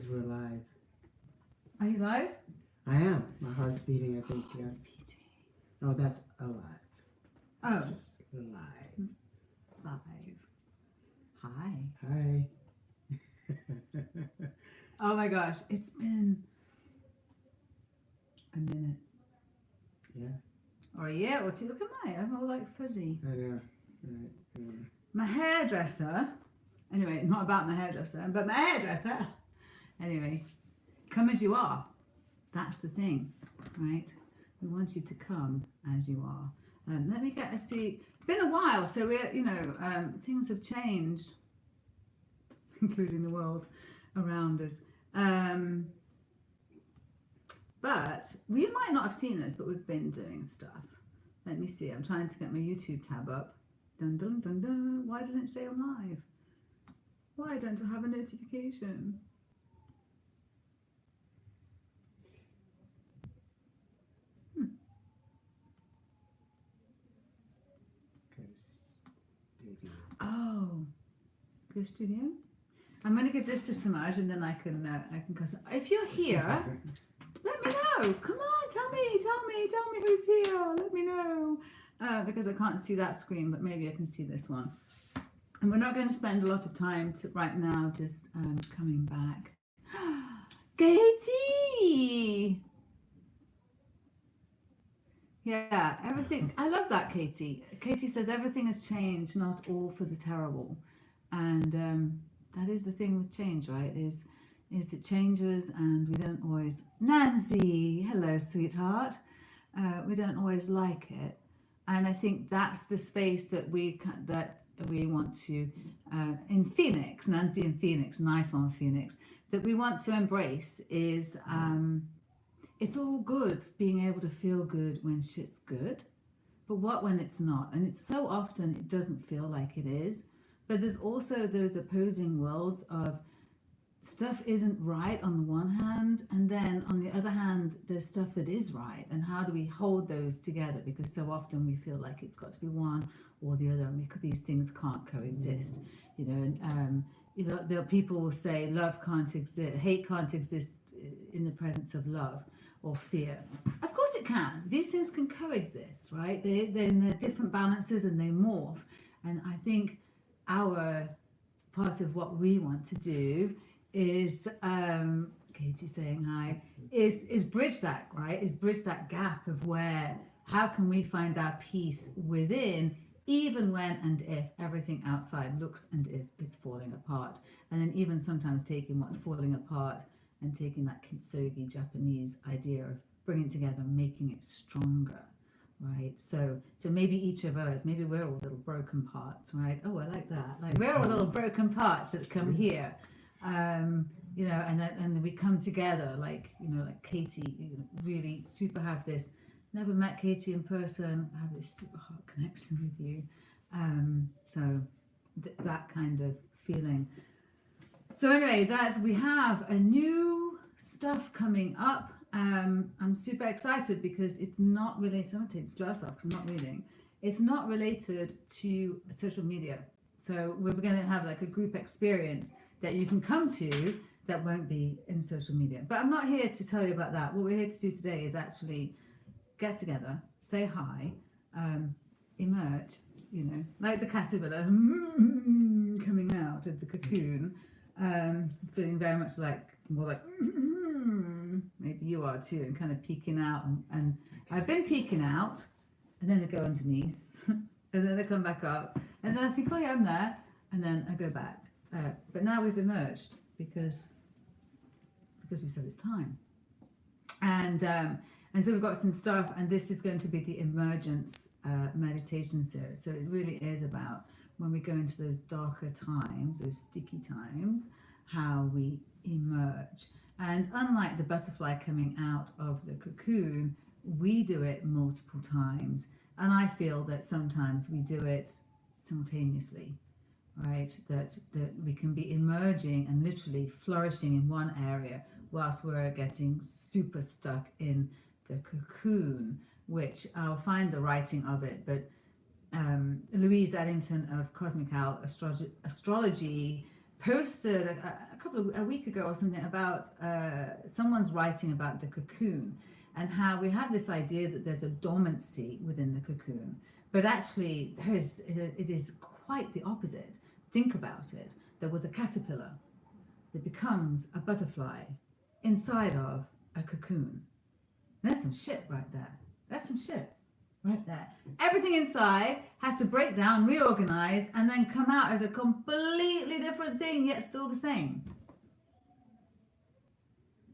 says we're live. Are you live? I am. My heart's beating, I think. Yes. Oh, that's alive. Oh. Just alive. Live. Hi. Hi. Oh my gosh, it's been a minute. Yeah. Or a year or two. Look at I'm all like fuzzy. I know. Right. Yeah. My hairdresser, anyway, not about my hairdresser, but my hairdresser. Anyway, come as you are. That's the thing, right? We want you to come as you are. Let me get a seat. Been a while, so we're, things have changed, including the world around us. But we might not have seen this, but we've been doing stuff. Let me see. I'm trying to get my YouTube tab up. Dun dun dun dun. Why doesn't it say I'm live? Why don't I have a notification? Oh, go studio. I'm going to give this to Samaj, and then I can cuss. If you're here, let me know. Come on, tell me who's here. Let me know because I can't see that screen, but maybe I can see this one. And we're not going to spend a lot of time right now just coming back. Katie. Yeah, everything. I love that, Katie. Katie says everything has changed, not all for the terrible. And that is the thing with change, right? Is it changes and we don't always... Nancy, hello, sweetheart. We don't always like it. And I think that's the space that we want to, in Phoenix, Nancy in Phoenix, nice one, Phoenix, that we want to embrace is... it's all good being able to feel good when shit's good, but what when it's not? And it's so often it doesn't feel like it is. But there's also those opposing worlds of stuff isn't right on the one hand, and then on the other hand, there's stuff that is right. And how do we hold those together? Because so often we feel like it's got to be one or the other, and these things can't coexist. People will say love can't exist, hate can't exist in the presence of love. Or fear. Of course it can. These things can coexist, right? They're in their different balances and they morph. And I think our part of what we want to do is, Katie saying hi, is bridge that, right? Is bridge that gap of how can we find our peace within, even when and if everything outside looks and if it's falling apart. And then even sometimes taking what's falling apart and taking that kintsugi Japanese idea of bringing it together and making it stronger, right? So maybe each of us, maybe we're all little broken parts, right? Oh, I like that. Like we're all little broken parts that come here, and then we come together, like Katie, really super have this. Never met Katie in person. I have this super heart connection with you. So that kind of feeling. So anyway, we have a new stuff coming up. I'm super excited because it's not related. I'm going to take this glass off because I'm not reading. It's not related to social media. So we're going to have like a group experience that you can come to that won't be in social media. But I'm not here to tell you about that. What we're here to do today is actually get together, say hi, emerge, like the caterpillar coming out of the cocoon. Feeling very much more like maybe you are too, and kind of peeking out, and I've been peeking out, and then I go underneath, and then I come back up, and then I think, oh yeah, I'm there, and then I go back. But now we've emerged because we said it's time, and so we've got some stuff, and this is going to be the Emergence meditation series. So it really is about when we go into those darker times, those sticky times, how we emerge. And unlike the butterfly coming out of the cocoon, we do it multiple times. And I feel that sometimes we do it simultaneously, right? That we can be emerging and literally flourishing in one area whilst we're getting super stuck in the cocoon, which I'll find the writing of it, but Louise Eddington of Cosmic Owl Astrology posted a a week ago or something about someone's writing about the cocoon and how we have this idea that there's a dormancy within the cocoon, but actually it is quite the opposite. Think about it. There was a caterpillar that becomes a butterfly inside of a cocoon. There's some shit right there. That's some shit right there. Everything inside has to break down, reorganize, and then come out as a completely different thing, yet still the same.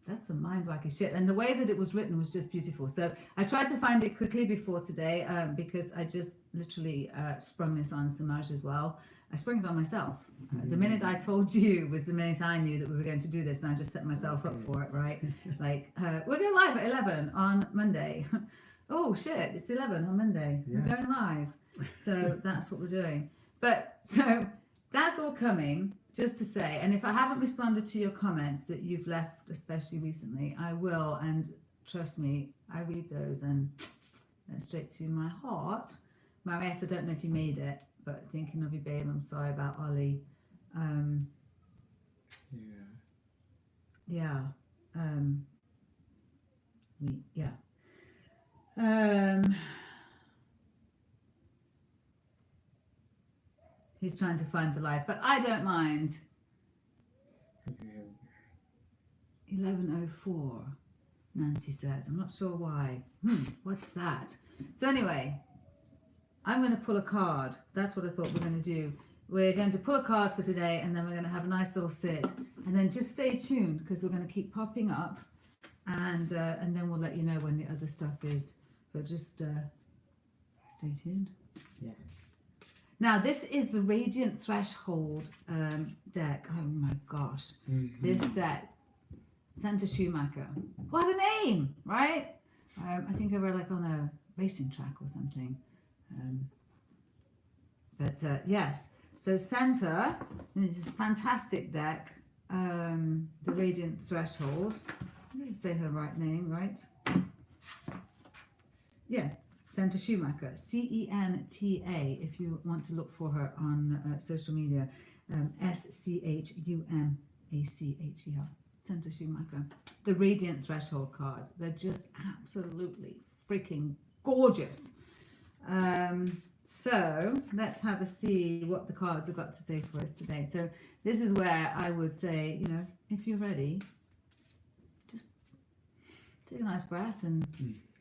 That's some mind-wacky shit. And the way that it was written was just beautiful. So I tried to find it quickly before today because I just literally sprung this on Samaj as well. I sprung it on myself. The minute I told you was the minute I knew that we were going to do this, and I just set myself up for it, right? Like, we're going live at 11 on Monday. Oh shit, it's 11 on Monday. Yeah. We're going live. So that's what we're doing. But so that's all coming, just to say. And if I haven't responded to your comments that you've left, especially recently, I will. And trust me, I read those and they're straight to my heart. Mariette, I don't know if you made it, but thinking of you, babe, I'm sorry about Ollie. He's trying to find the life, but I don't mind. 11:04, Nancy says. I'm not sure why. What's that? So anyway, I'm going to pull a card. That's what I thought we're going to do. We're going to pull a card for today, and then we're going to have a nice little sit, and then just stay tuned because we're going to keep popping up, and then we'll let you know when the other stuff is. But just stay tuned. Yeah. Now this is the Radiant Threshold deck. Oh my gosh, this deck, Santa Schumacher. What a name, right? I think I read like on a racing track or something. But yes, so Santa, it's a fantastic deck. The Radiant Threshold. Let me just say her right name, right? Yeah, Santa Schumacher, Centa, if you want to look for her on social media. SCHUMACHER, Santa Schumacher. The Radiant Threshold cards, they're just absolutely freaking gorgeous. So let's have a see what the cards have got to say for us today. So this is where I would say, you know, if you're ready, just take a nice breath and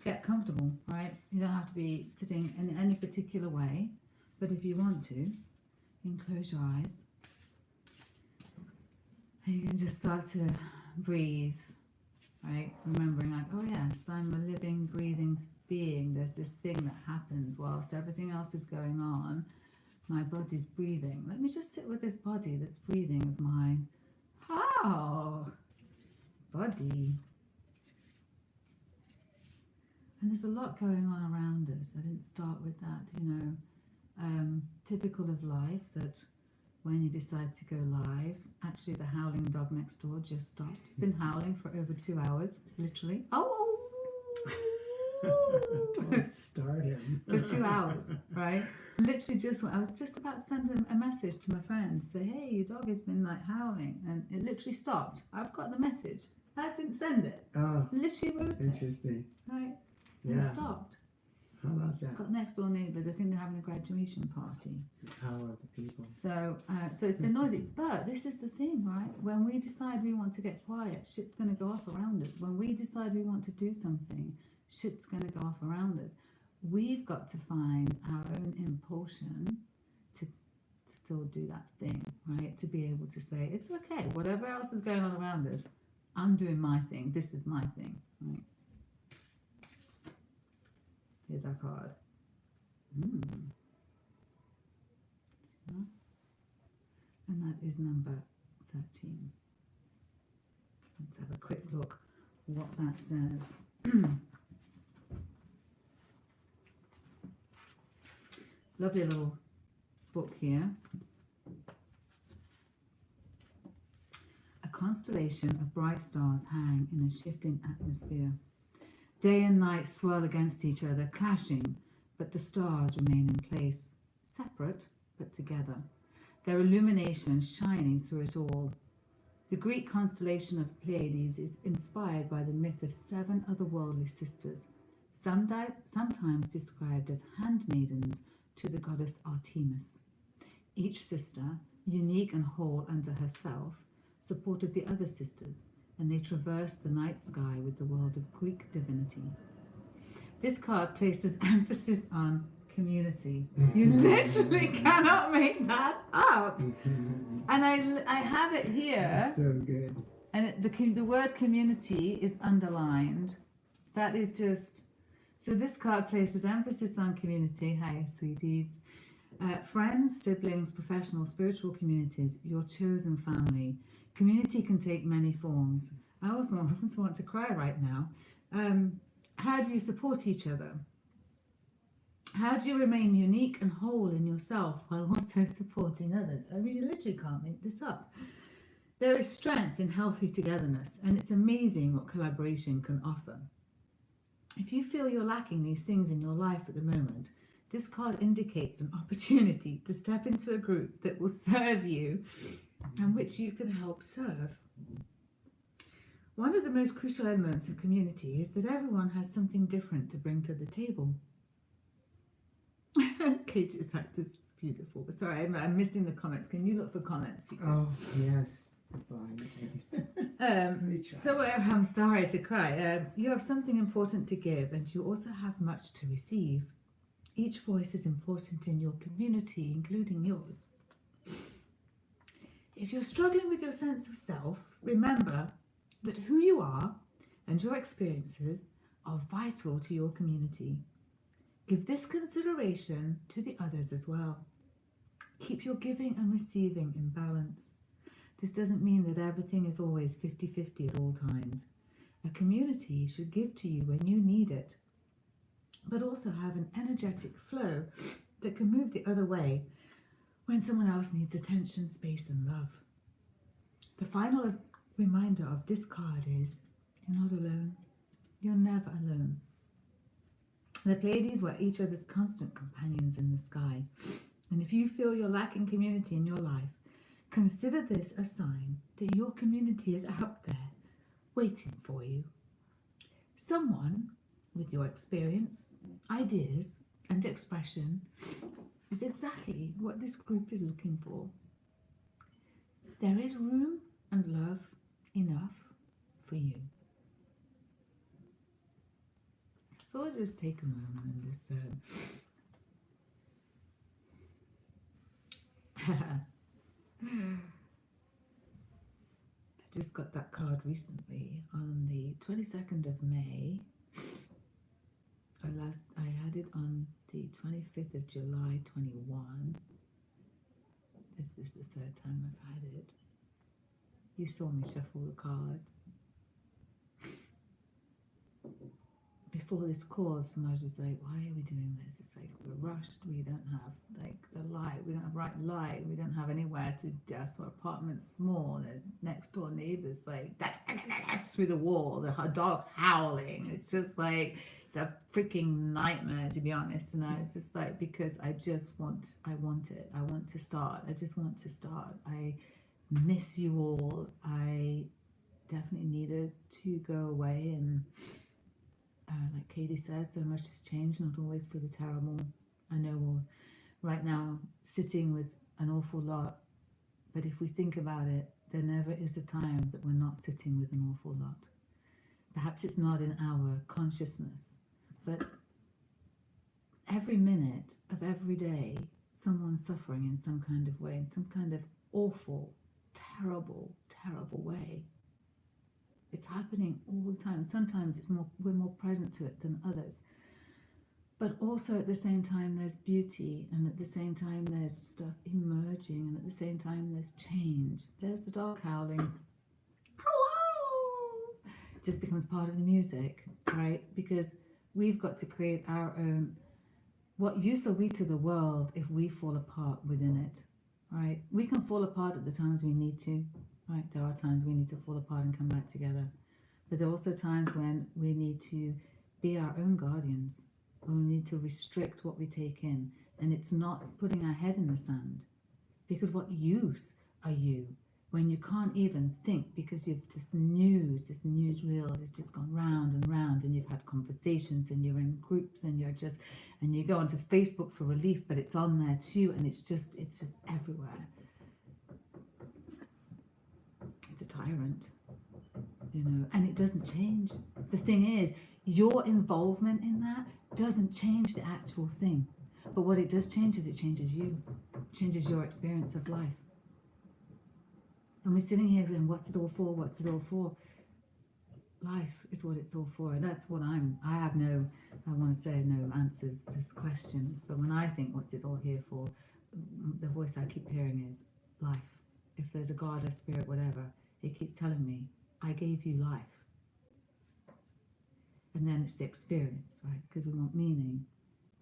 get comfortable, right? You don't have to be sitting in any particular way, but if you want to, you can close your eyes and you can just start to breathe, right? Remembering like, oh yes, I'm a living, breathing being. There's this thing that happens whilst everything else is going on. My body's breathing. Let me just sit with this body that's breathing of mine. How? Body. And there's a lot going on around us. I didn't start with that, you know. Typical of life that when you decide to go live, actually the howling dog next door just stopped. It's been howling for over 2 hours, literally. Don't start him. For 2 hours, right? Literally I was just about to send a message to my friend, say, hey, your dog has been like howling, and it literally stopped. I've got the message. I didn't send it. Oh, literally wrote interesting. it. Right? Yeah. And it stopped. How about that? Got next door neighbours. I think they're having a graduation party. The power of the people. So it's been noisy. But this is the thing, right? When we decide we want to get quiet, shit's going to go off around us. When we decide we want to do something, shit's going to go off around us. We've got to find our own impulsion to still do that thing, right? To be able to say, it's okay. Whatever else is going on around us, I'm doing my thing. This is my thing, right? Here's our card. And that is number 13. Let's have a quick look what that says. Lovely little book here. A constellation of bright stars hang in a shifting atmosphere. Day and night swirl against each other, clashing, but the stars remain in place, separate but together, their illumination shining through it all. The Greek constellation of Pleiades is inspired by the myth of 7 otherworldly sisters, sometimes described as handmaidens to the goddess Artemis. Each sister, unique and whole unto herself, supported the other sisters, and they traversed the night sky with the world of Greek divinity. This card places emphasis on community. You literally cannot make that up. And I have it here. That's so good. And the word community is underlined. That is just... So this card places emphasis on community. Hi, sweeties. Friends, siblings, professional, spiritual communities, your chosen family. Community can take many forms. I almost want to cry right now. How do you support each other? How do you remain unique and whole in yourself while also supporting others? I mean, you literally can't make this up. There is strength in healthy togetherness, and it's amazing what collaboration can offer. If you feel you're lacking these things in your life at the moment, this card indicates an opportunity to step into a group that will serve you and which you can help serve. One of the most crucial elements of community is that everyone has something different to bring to the table. Kate is like, this is beautiful. Sorry, I'm missing the comments. Can you look for comments? Oh, yes. So I'm sorry to cry. You have something important to give, and you also have much to receive. Each voice is important in your community, including yours. If you're struggling with your sense of self, remember that who you are and your experiences are vital to your community. Give this consideration to the others as well. Keep your giving and receiving in balance. This doesn't mean that everything is always 50-50 at all times. A community should give to you when you need it, but also have an energetic flow that can move the other way when someone else needs attention, space, and love. The final reminder of this card is, you're not alone. You're never alone. The Pleiades were each other's constant companions in the sky. And if you feel you're lacking community in your life, consider this a sign that your community is out there, waiting for you. Someone with your experience, ideas, and expression is exactly what this group is looking for. There is room and love enough for you. So I'll just take a moment and just I just got that card recently on the 22nd of May. I had it on the 25th of July 21. This is the third time I've had it. You saw me shuffle the cards. Before this course, somebody was like, why are we doing this? It's like, we're rushed, we don't have like the light, we don't have right light, we don't have anywhere to just, our apartment's small, the next door neighbor's like, through the wall, the dog's howling. It's just like, it's a freaking nightmare, to be honest. And it's just like, because I want it. I want to start. I just want to start. I miss you all. I definitely needed to go away, and like Katie says, so much has changed, not always for the terrible. I know we're right now sitting with an awful lot, but if we think about it, there never is a time that we're not sitting with an awful lot. Perhaps it's not in our consciousness, but every minute of every day, someone's suffering in some kind of way, in some kind of awful, terrible, terrible way. It's happening all the time. Sometimes we're more present to it than others. But also at the same time, there's beauty, and at the same time, there's stuff emerging, and at the same time, there's change. There's the dog howling. Hello! Just becomes part of the music, right? Because we've got to create our own, what use are we to the world if we fall apart within it, right? We can fall apart at the times we need to. Right, there are times we need to fall apart and come back together. But there are also times when we need to be our own guardians, when we need to restrict what we take in. And it's not putting our head in the sand. Because what use are you when you can't even think because you've this newsreel has just gone round and round, and you've had conversations and you're in groups and and you go onto Facebook for relief, but it's on there too, and it's just everywhere. It's a tyrant, and it doesn't change. The thing is, your involvement in that doesn't change the actual thing, but what it does change is it changes you, changes your experience of life. And we're sitting here going, what's it all for? What's it all for? Life is what it's all for. And that's what I want to say no answers, just questions. But when I think what's it all here for, the voice I keep hearing is life. If there's a God or spirit, whatever, it keeps telling me, I gave you life. And then it's the experience, right? Because we want meaning,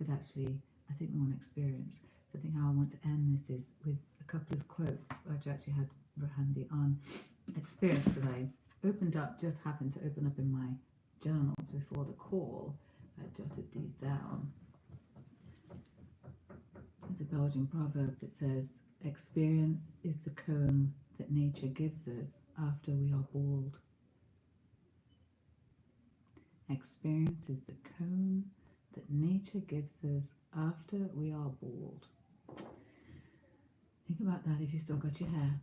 but actually, I think we want experience. So I think how I want to end this is with a couple of quotes, which I actually had handy on experience that I just happened to open up in my journal before the call. I jotted these down. There's a Belgian proverb that says, experience is the comb that nature gives us after we are bald. Experience is the comb that nature gives us after we are bald. Think about that if you still got your hair.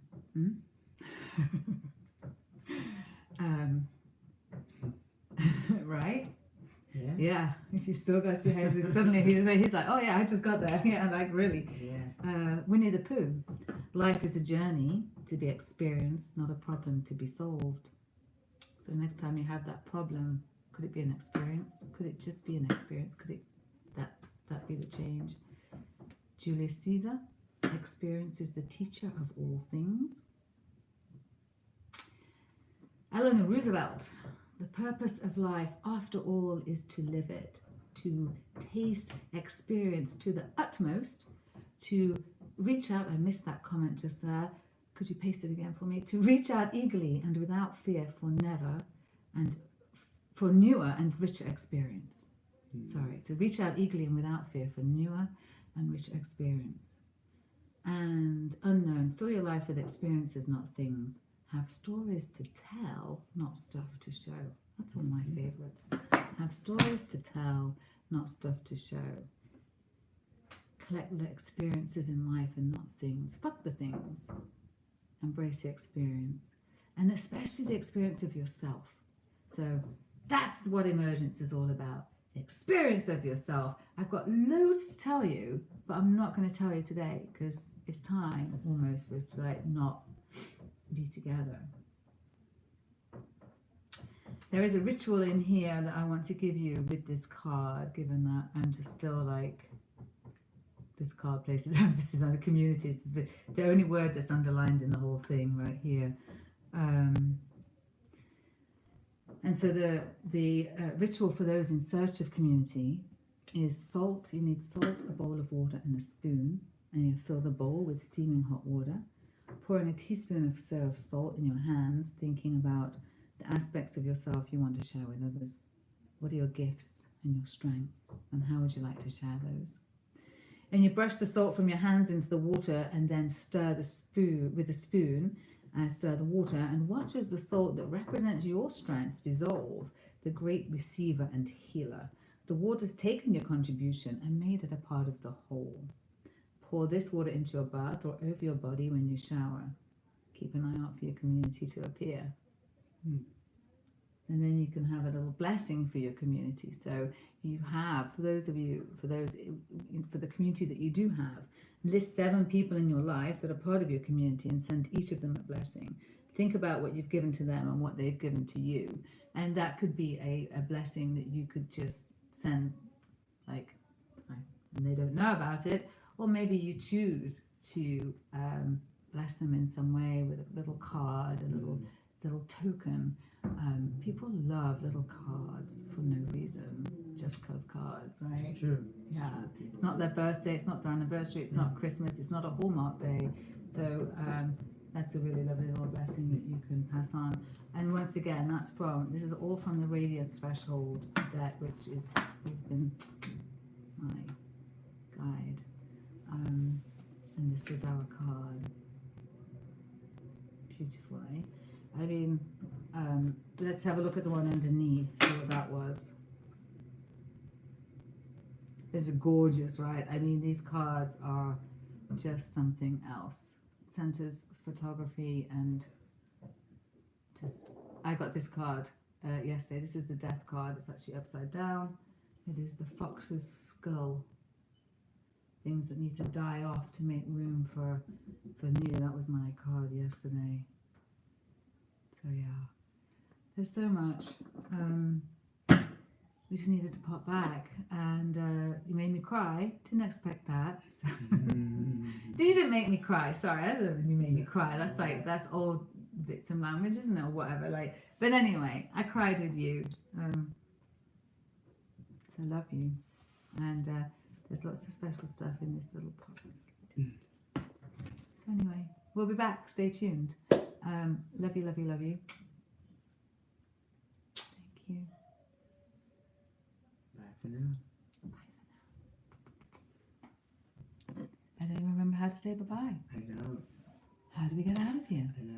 Right? Yeah. If you still got your hair, so suddenly he's like, oh yeah, I just got there. Yeah, like really. Yeah. Winnie the Pooh. Life is a journey to be experienced, not a problem to be solved. So next time you have that problem, could it be an experience? Could it just be an experience? Could that be the change? Julius Caesar. Experience is the teacher of all things. Eleanor Roosevelt. The purpose of life, after all, is to live it, to taste experience to the utmost, to reach out. I missed that comment just there. Could you paste it again for me? To reach out eagerly and without fear for newer and richer experience. Sorry, to reach out eagerly and without fear for newer and richer experience. And unknown, fill your life with experiences, not things. Have stories to tell, not stuff to show. That's one of my favorites. Have stories to tell, not stuff to show. Collect the experiences in life and not things. Fuck the things. Embrace the experience. And especially the experience of yourself. So that's what Emergence is all about. The experience of yourself. I've got loads to tell you, but I'm not going to tell you today because it's time almost for us to not be together. There is a ritual in here that I want to give you with this card, given that I'm just still this card places emphasis on the community. It's the only word that's underlined in the whole thing right here. And so the ritual for those in search of community is salt. You need salt, a bowl of water, and a spoon. And you fill the bowl with steaming hot water. Pouring a teaspoon or so of salt in your hands, thinking about the aspects of yourself you want to share with others. What are your gifts and your strengths, and how would you like to share those? And you brush the salt from your hands into the water and then stir the spoon with the spoon. Stir the water and watch as the salt that represents your strengths dissolve, the great receiver and healer. The water's taken your contribution and made it a part of the whole. Pour this water into your bath or over your body when you shower. Keep an eye out for your community to appear. And then you can have a little blessing for your community. So you have, for the community that you do have, list 7 people in your life that are part of your community and send each of them a blessing. Think about what you've given to them and what they've given to you. And that could be a blessing that you could just send, and they don't know about it. Or maybe you choose to bless them in some way with a little card, a little token. People love little cards for no reason, just because cards, right? It's true. Yeah. It's not their birthday, it's not their anniversary, it's not Christmas, it's not a Hallmark day. So that's a really lovely little blessing that you can pass on. And once again, this is all from the Radiant Threshold deck, which has been my guide. And this is our card. beautiful, eh? I mean, let's have a look at the one underneath, see what that was. It's gorgeous, right? I mean, these cards are just something else. Santa's photography, and just, I got this card yesterday. This is the death card. It's actually upside down. It is the fox's skull. Things that need to die off to make room for new. That was my card yesterday. So yeah, there's so much. We just needed to pop back, and you made me cry. Didn't expect that. So. You didn't make me cry. Sorry, I don't know if you made me cry. That's old victim language, isn't it, or whatever? But anyway, I cried with you. So I love you, and there's lots of special stuff in this little pot. So anyway, we'll be back. Stay tuned. Love you, love you, love you. Thank you. Bye for now. I don't even remember how to say bye-bye. I don't. How do we get out of here? I know.